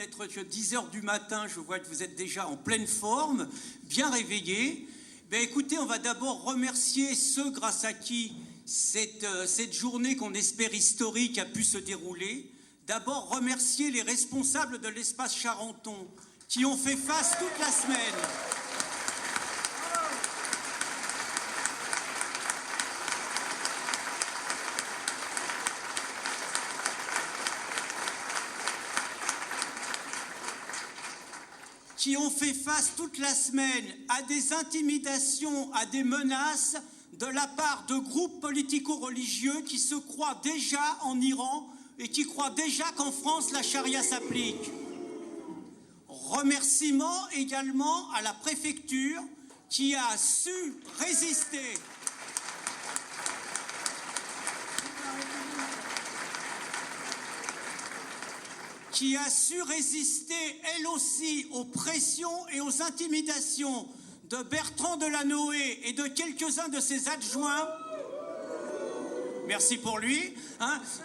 n'être que 10 heures du matin, je vois que vous êtes déjà en pleine forme, bien réveillés. Écoutez, on va d'abord remercier ceux grâce à qui cette journée qu'on espère historique a pu se dérouler. D'abord remercier les responsables de l'espace Charenton qui ont fait face toute la semaine. Qui ont fait face toute la semaine à des intimidations, à des menaces de la part de groupes politico-religieux qui se croient déjà en Iran et qui croient déjà qu'en France la charia s'applique. Remerciements également à la préfecture qui a su résister. Qui a su résister, elle aussi, aux pressions et aux intimidations de Bertrand Delanoë et de quelques-uns de ses adjoints, merci pour lui,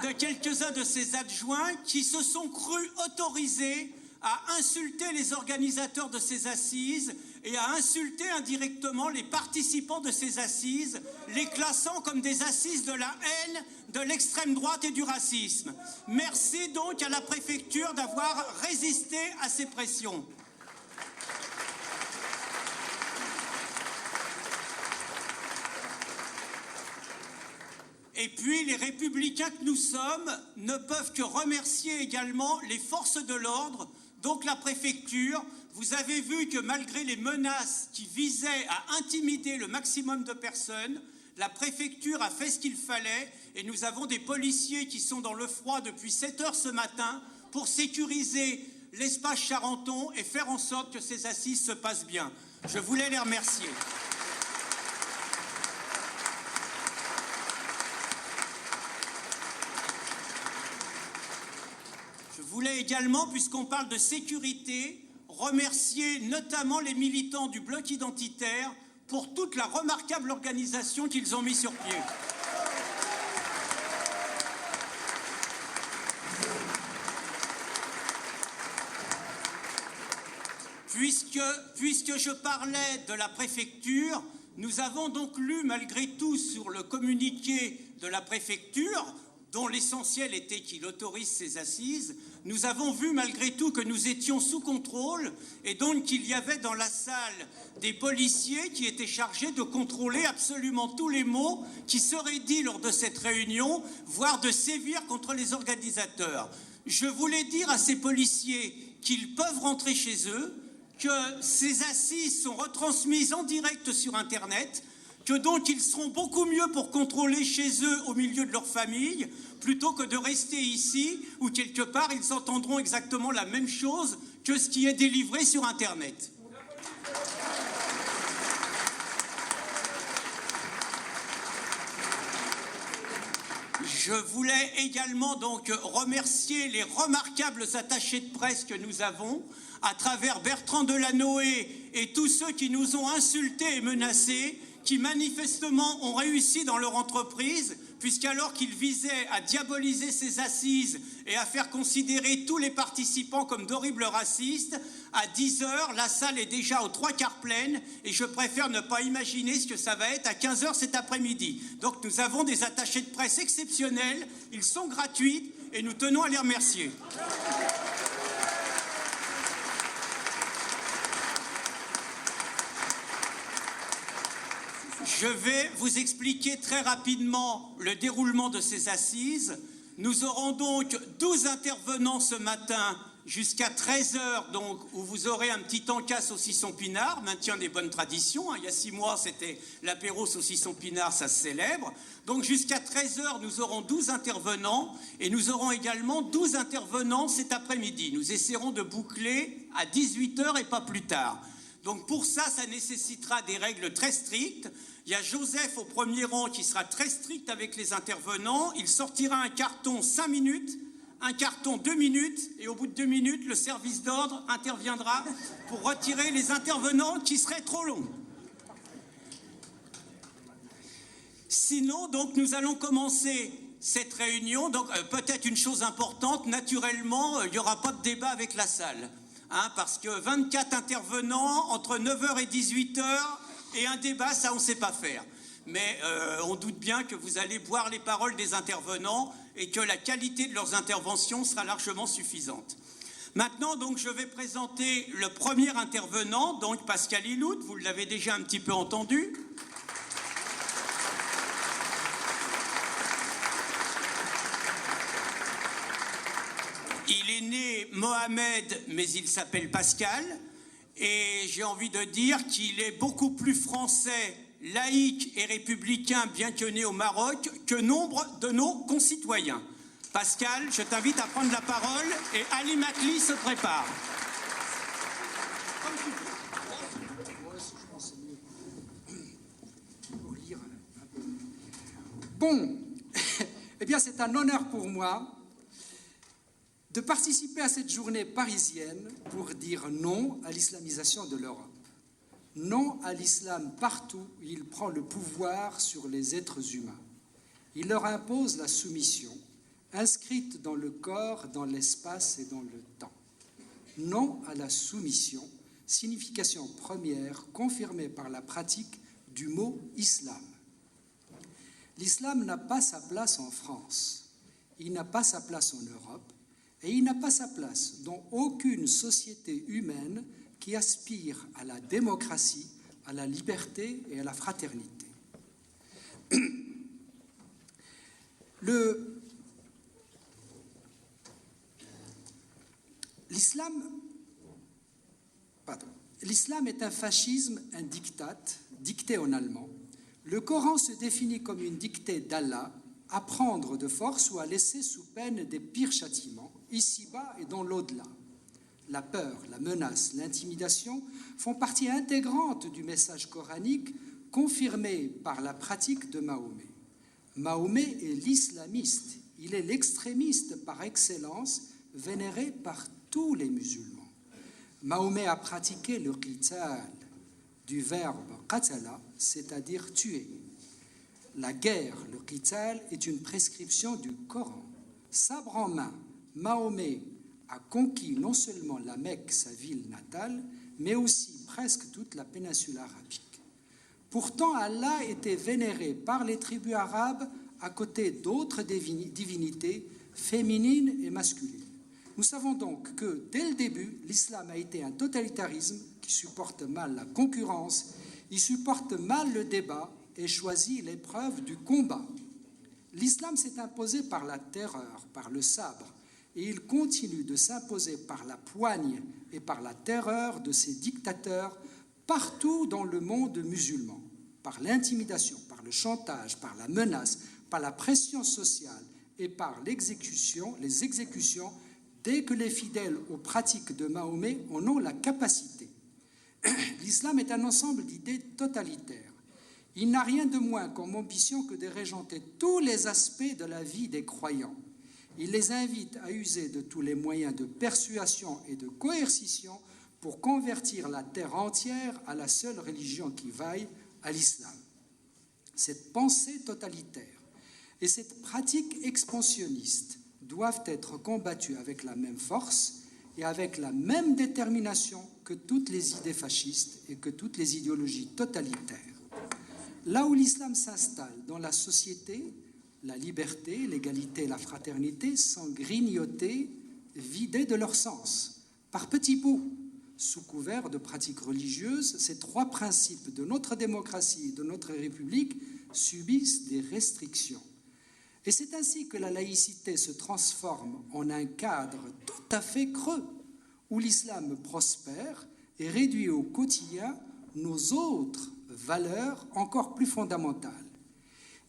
de quelques-uns de ses adjoints qui se sont crus autorisés à insulter les organisateurs de ces assises et à insulter indirectement les participants de ces assises, les classant comme des assises de la haine, de l'extrême droite et du racisme. Merci donc à la préfecture d'avoir résisté à ces pressions. Et puis, les républicains que nous sommes ne peuvent que remercier également les forces de l'ordre, donc la préfecture. Vous avez vu que malgré les menaces qui visaient à intimider le maximum de personnes, la préfecture a fait ce qu'il fallait et nous avons des policiers qui sont dans le froid depuis 7 heures ce matin pour sécuriser l'espace Charenton et faire en sorte que ces assises se passent bien. Je voulais les remercier. Je voulais également, puisqu'on parle de sécurité, remercier notamment les militants du bloc identitaire pour toute la remarquable organisation qu'ils ont mis sur pied. Puisque je parlais de la préfecture, nous avons donc lu malgré tout sur le communiqué de la préfecture, dont l'essentiel était qu'il autorise ces assises, nous avons vu malgré tout que nous étions sous contrôle et donc qu'il y avait dans la salle des policiers qui étaient chargés de contrôler absolument tous les mots qui seraient dits lors de cette réunion, voire de sévir contre les organisateurs. Je voulais dire à ces policiers qu'ils peuvent rentrer chez eux, que ces assises sont retransmises en direct sur Internet, que donc ils seront beaucoup mieux pour contrôler chez eux au milieu de leur famille, plutôt que de rester ici, où quelque part ils entendront exactement la même chose que ce qui est délivré sur Internet. Je voulais également donc remercier les remarquables attachés de presse que nous avons, à travers Bertrand Delanoë et tous ceux qui nous ont insultés et menacés, qui manifestement ont réussi dans leur entreprise, puisqu'alors qu'ils visaient à diaboliser ces assises et à faire considérer tous les participants comme d'horribles racistes, à 10 heures, la salle est déjà aux 3/4 pleine, et je préfère ne pas imaginer ce que ça va être à 15 heures cet après-midi. Donc nous avons des attachés de presse exceptionnels, ils sont gratuits, et nous tenons à les remercier. Je vais vous expliquer très rapidement le déroulement de ces assises. Nous aurons donc 12 intervenants ce matin jusqu'à 13 heures, donc, où vous aurez un petit encas saucisson pinard, maintien des bonnes traditions. Il y a 6 mois, c'était l'apéro saucisson pinard, ça se célèbre. Donc jusqu'à 13 heures, nous aurons 12 intervenants et nous aurons également 12 intervenants cet après-midi. Nous essaierons de boucler à 18 heures et pas plus tard. Donc pour ça, ça nécessitera des règles très strictes. Il y a Joseph au premier rang qui sera très strict avec les intervenants. Il sortira un carton 5 minutes, un carton 2 minutes, et au bout de 2 minutes, le service d'ordre interviendra pour retirer les intervenants qui seraient trop longs. Sinon, donc, nous allons commencer cette réunion, donc peut-être une chose importante, naturellement, il n'y aura pas de débat avec la salle. Hein, parce que 24 intervenants entre 9h et 18h et un débat, ça on ne sait pas faire. Mais on doute bien que vous allez boire les paroles des intervenants et que la qualité de leurs interventions sera largement suffisante. Maintenant, donc, je vais présenter le premier intervenant, donc Pascal Iloud, vous l'avez déjà un petit peu entendu. Il est né Mohamed, mais il s'appelle Pascal. Et j'ai envie de dire qu'il est beaucoup plus français, laïque et républicain, bien que né au Maroc, que nombre de nos concitoyens. Pascal, je t'invite à prendre la parole et Ali Makli se prépare. Bon, eh bien c'est un honneur pour moi de participer à cette journée parisienne pour dire non à l'islamisation de l'Europe. Non à l'islam partout où il prend le pouvoir sur les êtres humains. Il leur impose la soumission, inscrite dans le corps, dans l'espace et dans le temps. Non à la soumission, signification première confirmée par la pratique du mot islam. L'islam n'a pas sa place en France, il n'a pas sa place en Europe, et il n'a pas sa place dans aucune société humaine qui aspire à la démocratie, à la liberté et à la fraternité. L'islam est un fascisme, un diktat, dicté en allemand. Le Coran se définit comme une dictée d'Allah, à prendre de force ou à laisser sous peine des pires châtiments, ici-bas et dans l'au-delà. La peur, la menace, l'intimidation font partie intégrante du message coranique confirmé par la pratique de Mahomet. Mahomet est l'islamiste, il est l'extrémiste par excellence, vénéré par tous les musulmans. Mahomet a pratiqué le qital, du verbe qatala, c'est-à-dire tuer. La guerre, le qital, est une prescription du Coran. Sabre en main, Mahomet a conquis non seulement la Mecque, sa ville natale, mais aussi presque toute la péninsule arabique. Pourtant, Allah était vénéré par les tribus arabes à côté d'autres divinités féminines et masculines. Nous savons donc que, dès le début, l'islam a été un totalitarisme qui supporte mal la concurrence, il supporte mal le débat et choisit l'épreuve du combat. L'islam s'est imposé par la terreur, par le sabre, et il continue de s'imposer par la poigne et par la terreur de ses dictateurs partout dans le monde musulman, par l'intimidation, par le chantage, par la menace, par la pression sociale et par les exécutions dès que les fidèles aux pratiques de Mahomet en ont la capacité. L'islam est un ensemble d'idées totalitaires. Il n'a rien de moins comme ambition que de régenter tous les aspects de la vie des croyants. Il les invite à user de tous les moyens de persuasion et de coercition pour convertir la terre entière à la seule religion qui vaille, à l'islam. Cette pensée totalitaire et cette pratique expansionniste doivent être combattues avec la même force et avec la même détermination que toutes les idées fascistes et que toutes les idéologies totalitaires. Là où l'islam s'installe dans la société, la liberté, l'égalité et la fraternité sont grignotées, vidées de leur sens. Par petits bouts, sous couvert de pratiques religieuses, ces trois principes de notre démocratie et de notre République subissent des restrictions. Et c'est ainsi que la laïcité se transforme en un cadre tout à fait creux, où l'islam prospère et réduit au quotidien nos autres valeurs encore plus fondamentales.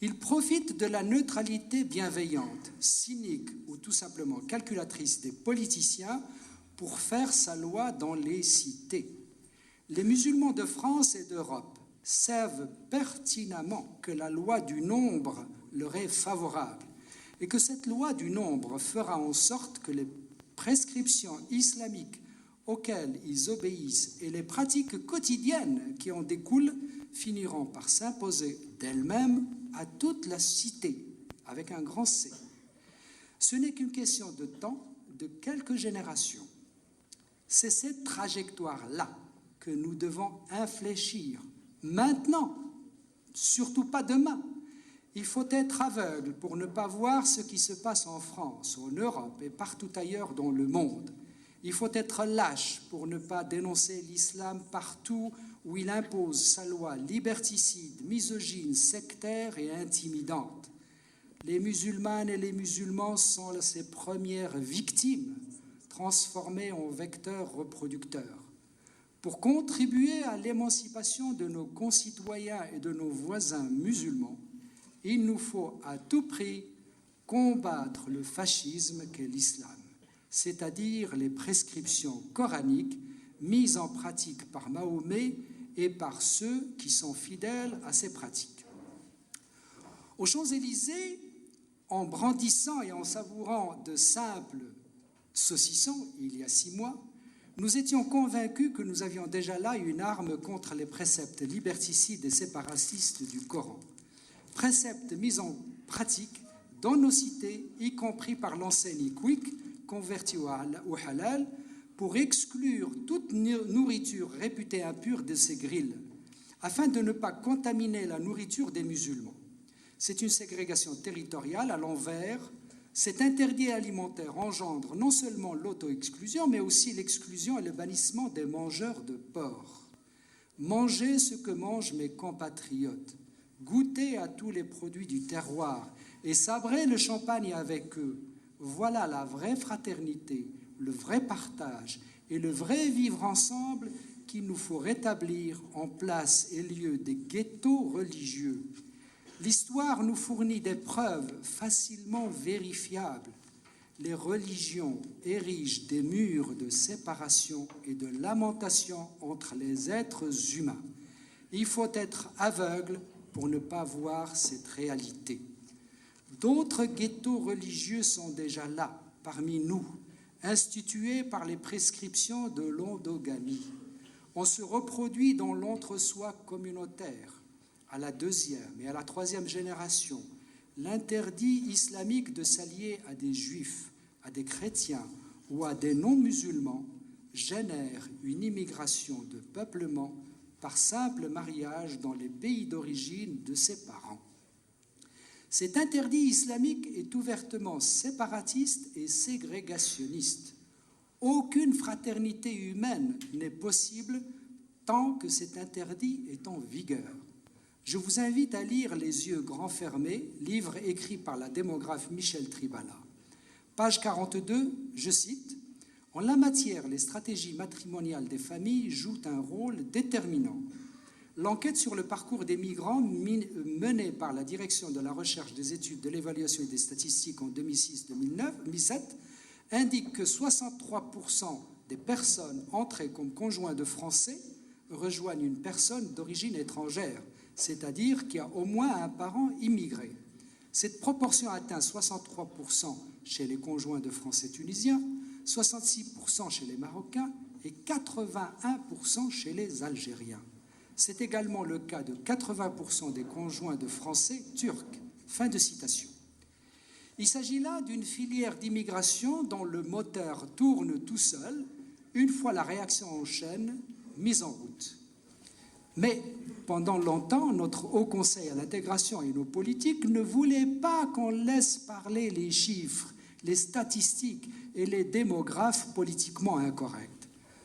Il profite de la neutralité bienveillante, cynique ou tout simplement calculatrice des politiciens pour faire sa loi dans les cités. Les musulmans de France et d'Europe savent pertinemment que la loi du nombre leur est favorable et que cette loi du nombre fera en sorte que les prescriptions islamiques auxquelles ils obéissent et les pratiques quotidiennes qui en découlent finiront par s'imposer d'elles-mêmes à toute la cité, avec un grand C. Ce n'est qu'une question de temps, de quelques générations. C'est cette trajectoire-là que nous devons infléchir maintenant, surtout pas demain. Il faut être aveugle pour ne pas voir ce qui se passe en France, en Europe et partout ailleurs dans le monde. Il faut être lâche pour ne pas dénoncer l'islam partout où il impose sa loi liberticide, misogyne, sectaire et intimidante. Les musulmanes et les musulmans sont ses premières victimes, transformées en vecteurs reproducteurs. Pour contribuer à l'émancipation de nos concitoyens et de nos voisins musulmans, il nous faut à tout prix combattre le fascisme qu'est l'islam, c'est-à-dire les prescriptions coraniques mises en pratique par Mahomet et par ceux qui sont fidèles à ces pratiques. Aux Champs-Élysées, en brandissant et en savourant de simples saucissons, il y a 6 mois, nous étions convaincus que nous avions déjà là une arme contre les préceptes liberticides et séparatistes du Coran. Préceptes mis en pratique dans nos cités, y compris par l'enseigne Quick, convertie au halal, pour exclure toute nourriture réputée impure de ces grilles, afin de ne pas contaminer la nourriture des musulmans. C'est une ségrégation territoriale à l'envers. Cet interdit alimentaire engendre non seulement l'auto-exclusion, mais aussi l'exclusion et le bannissement des mangeurs de porc. Mangez ce que mangent mes compatriotes. Goûtez à tous les produits du terroir et sabrez le champagne avec eux. Voilà la vraie fraternité, le vrai partage et le vrai vivre ensemble qu'il nous faut rétablir en place et lieu des ghettos religieux. L'histoire nous fournit des preuves facilement vérifiables. Les religions érigent des murs de séparation et de lamentation entre les êtres humains. Il faut être aveugle pour ne pas voir cette réalité. D'autres ghettos religieux sont déjà là, parmi nous, institués par les prescriptions de l'endogamie. On se reproduit dans l'entre-soi communautaire. À la 2e et à la 3e génération, l'interdit islamique de s'allier à des juifs, à des chrétiens ou à des non-musulmans génère une immigration de peuplement par simple mariage dans les pays d'origine de ses parents. Cet interdit islamique est ouvertement séparatiste et ségrégationniste. Aucune fraternité humaine n'est possible tant que cet interdit est en vigueur. Je vous invite à lire Les yeux grands fermés, livre écrit par la démographe Michèle Tribala. Page 42, je cite, « En la matière, les stratégies matrimoniales des familles jouent un rôle déterminant. L'enquête sur le parcours des migrants menée par la Direction de la recherche, des études, de l'évaluation et des statistiques en 2006-2007 indique que 63% des personnes entrées comme conjoints de Français rejoignent une personne d'origine étrangère, c'est-à-dire qu'il y a au moins un parent immigré. Cette proportion atteint 63% chez les conjoints de Français tunisiens, 66% chez les Marocains et 81% chez les Algériens. C'est également le cas de 80% des conjoints de Français turcs. » Fin de citation. Il s'agit là d'une filière d'immigration dont le moteur tourne tout seul une fois la réaction en chaîne mise en route. Mais pendant longtemps, notre Haut Conseil à l'intégration et nos politiques ne voulaient pas qu'on laisse parler les chiffres, les statistiques et les démographes politiquement incorrects.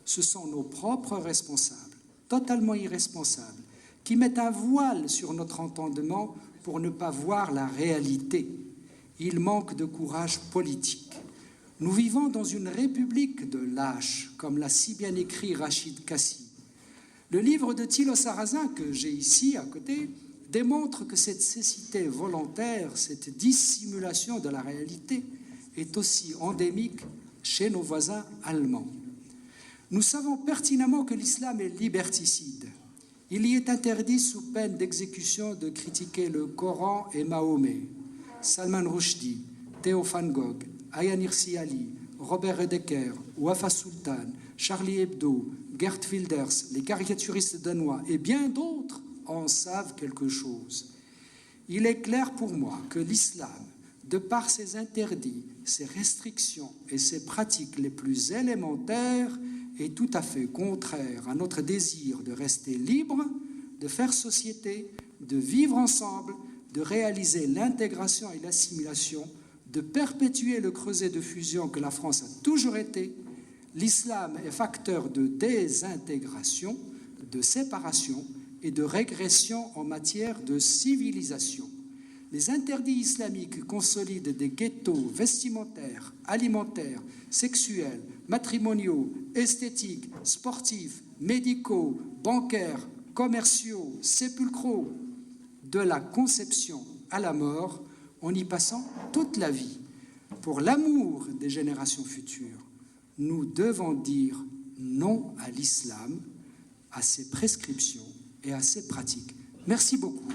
Ce sont nos propres responsables, totalement irresponsables, qui mettent un voile sur notre entendement pour ne pas voir la réalité. Il manque de courage politique. Nous vivons dans une république de lâches, comme l'a si bien écrit Rachid Kassi. Le livre de Thilo Sarrazin, que j'ai ici à côté, démontre que cette cécité volontaire, cette dissimulation de la réalité, est aussi endémique chez nos voisins allemands. Nous savons pertinemment que l'islam est liberticide. Il y est interdit sous peine d'exécution de critiquer le Coran et Mahomet. Salman Rushdie, Theo van Gogh, Ayaan Hirsi Ali, Robert Redeker, Wafa Sultan, Charlie Hebdo, Geert Wilders, les caricaturistes danois et bien d'autres en savent quelque chose. Il est clair pour moi que l'islam, de par ses interdits, ses restrictions et ses pratiques les plus élémentaires, est tout à fait contraire à notre désir de rester libre, de faire société, de vivre ensemble, de réaliser l'intégration et l'assimilation, de perpétuer le creuset de fusion que la France a toujours été. L'islam est facteur de désintégration, de séparation et de régression en matière de civilisation. Les interdits islamiques consolident des ghettos vestimentaires, alimentaires, sexuels, matrimoniaux, esthétiques, sportifs, médicaux, bancaires, commerciaux, sépulcraux, de la conception à la mort, en y passant toute la vie. Pour l'amour des générations futures, nous devons dire non à l'islam, à ses prescriptions et à ses pratiques. Merci beaucoup.